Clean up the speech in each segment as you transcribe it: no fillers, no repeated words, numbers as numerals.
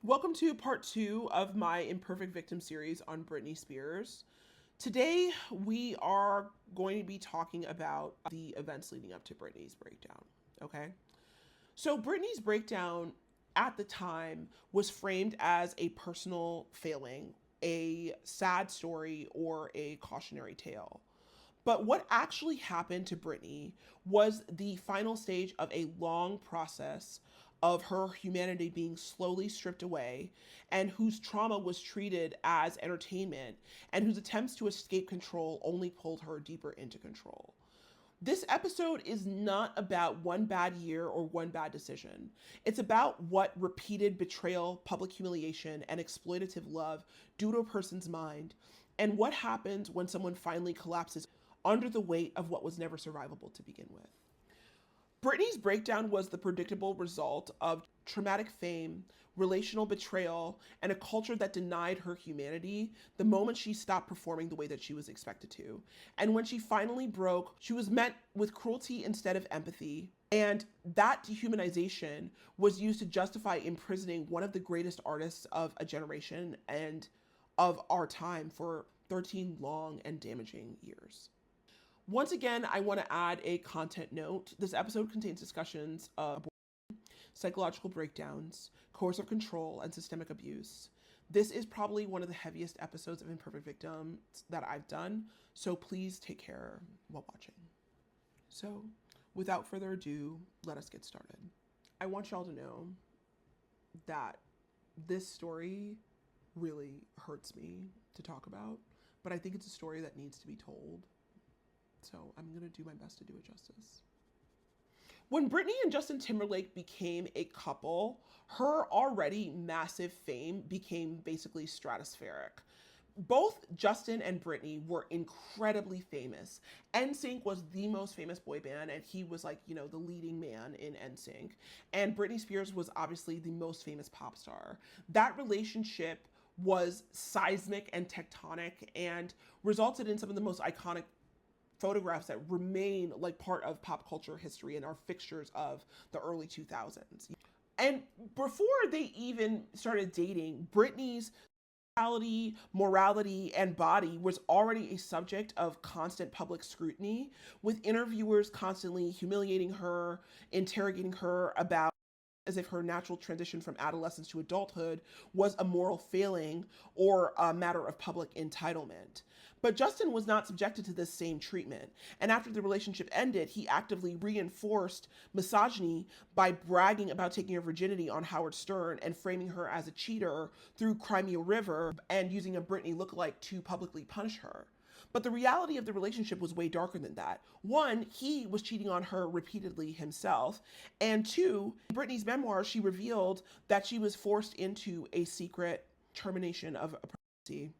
Welcome to part 2 of my Imperfect Victim series on Britney Spears. Today, we are going to be talking about the events leading up to Britney's breakdown, okay? So Britney's breakdown at the time was framed as a personal failing, a sad story, or a cautionary tale. But what actually happened to Britney was the final stage of a long process of her humanity being slowly stripped away, and whose trauma was treated as entertainment, and whose attempts to escape control only pulled her deeper into control. This episode is not about one bad year or one bad decision. It's about what repeated betrayal, public humiliation, and exploitative love do to a person's mind, and what happens when someone finally collapses under the weight of what was never survivable to begin with. Britney's breakdown was the predictable result of traumatic fame, relational betrayal, and a culture that denied her humanity the moment she stopped performing the way that she was expected to. And when she finally broke, she was met with cruelty instead of empathy. And that dehumanization was used to justify imprisoning one of the greatest artists of a generation and of our time for 13 long and damaging years. Once again, I want to add a content note. This episode contains discussions of psychological breakdowns, coercive control, and systemic abuse. This is probably one of the heaviest episodes of Imperfect Victim that I've done, so please take care while watching. So, without further ado, let us get started. I want y'all to know that this story really hurts me to talk about, but I think it's a story that needs to be told. So I'm going to do my best to do it justice. When Britney and Justin Timberlake became a couple, her already massive fame became basically stratospheric. Both Justin and Britney were incredibly famous. NSYNC was the most famous boy band, and he was like, the leading man in NSYNC. And Britney Spears was obviously the most famous pop star. That relationship was seismic and tectonic and resulted in some of the most iconic photographs that remain like part of pop culture history and are fixtures of the early 2000s. And before they even started dating, Britney's sexuality, morality, and body was already a subject of constant public scrutiny, with interviewers constantly humiliating her, interrogating her about as if her natural transition from adolescence to adulthood was a moral failing or a matter of public entitlement. But Justin was not subjected to this same treatment. And after the relationship ended, he actively reinforced misogyny by bragging about taking her virginity on Howard Stern and framing her as a cheater through Cry Me a River and using a Britney lookalike to publicly punish her. But the reality of the relationship was way darker than that. One, he was cheating on her repeatedly himself. And two, in Britney's memoir, she revealed that she was forced into a secret termination of a pregnancy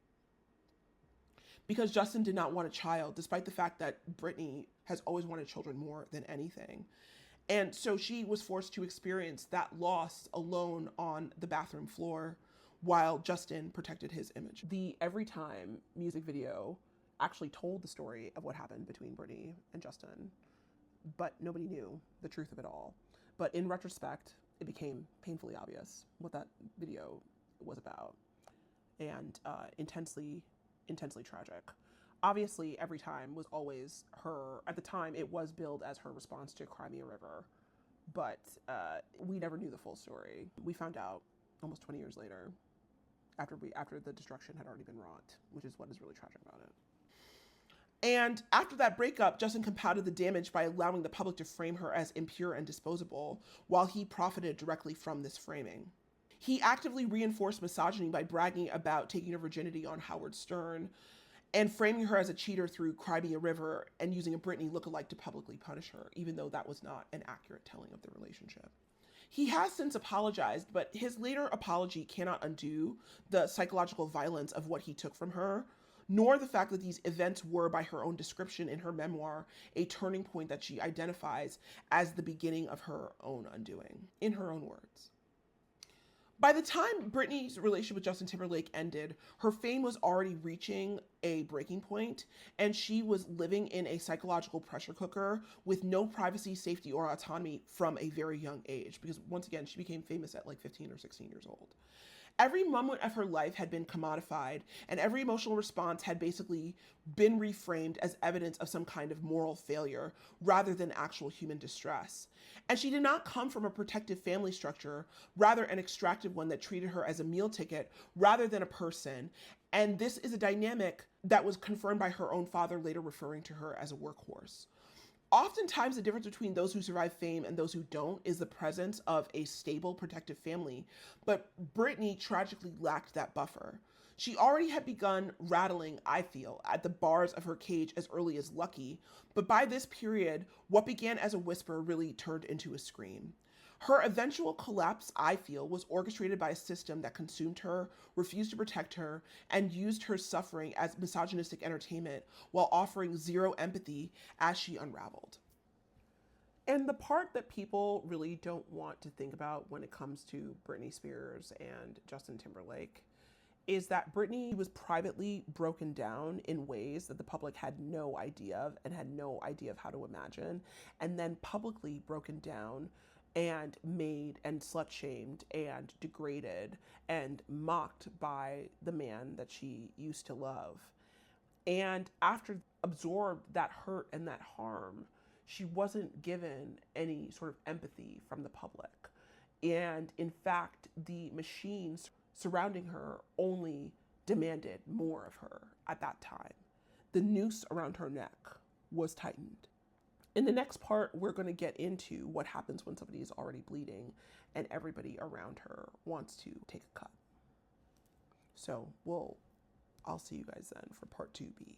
because Justin did not want a child, despite the fact that Britney has always wanted children more than anything. And so she was forced to experience that loss alone on the bathroom floor while Justin protected his image. The Every Time music video actually told the story of what happened between Britney and Justin, but nobody knew the truth of it all. But in retrospect, it became painfully obvious what that video was about, and intensely tragic. Obviously, Every Time was always her, at the time, it was billed as her response to Cry Me a River, but we never knew the full story. We found out almost 20 years later, after the destruction had already been wrought, which is what is really tragic about it. And after that breakup, Justin compounded the damage by allowing the public to frame her as impure and disposable, while he profited directly from this framing. He actively reinforced misogyny by bragging about taking her virginity on Howard Stern and framing her as a cheater through Cry Me a River and using a Britney lookalike to publicly punish her, even though that was not an accurate telling of the relationship. He has since apologized, but his later apology cannot undo the psychological violence of what he took from her, nor the fact that these events were, by her own description in her memoir, a turning point that she identifies as the beginning of her own undoing, in her own words. By the time Britney's relationship with Justin Timberlake ended, her fame was already reaching a breaking point, and she was living in a psychological pressure cooker with no privacy, safety, or autonomy from a very young age. Because once again, she became famous at like 15 or 16 years old. Every moment of her life had been commodified, and every emotional response had basically been reframed as evidence of some kind of moral failure rather than actual human distress. And she did not come from a protective family structure, rather an extractive one that treated her as a meal ticket rather than a person. And this is a dynamic that was confirmed by her own father, later referring to her as a workhorse. Oftentimes, the difference between those who survive fame and those who don't is the presence of a stable, protective family. But Britney tragically lacked that buffer. She already had begun rattling, I feel, at the bars of her cage as early as Lucky, but by this period, what began as a whisper really turned into a scream. Her eventual collapse, I feel, was orchestrated by a system that consumed her, refused to protect her, and used her suffering as misogynistic entertainment while offering zero empathy as she unraveled. And the part that people really don't want to think about when it comes to Britney Spears and Justin Timberlake is that Britney was privately broken down in ways that the public had no idea of and had no idea of how to imagine, and then publicly broken down and made and slut shamed and degraded and mocked by the man that she used to love. And after absorbed that hurt and that harm, she wasn't given any sort of empathy from the public. And in fact, the machines surrounding her only demanded more of her at that time. The noose around her neck was tightened. In the next part, we're going to get into what happens when somebody is already bleeding and everybody around her wants to take a cut. So I'll see you guys then for part 2B.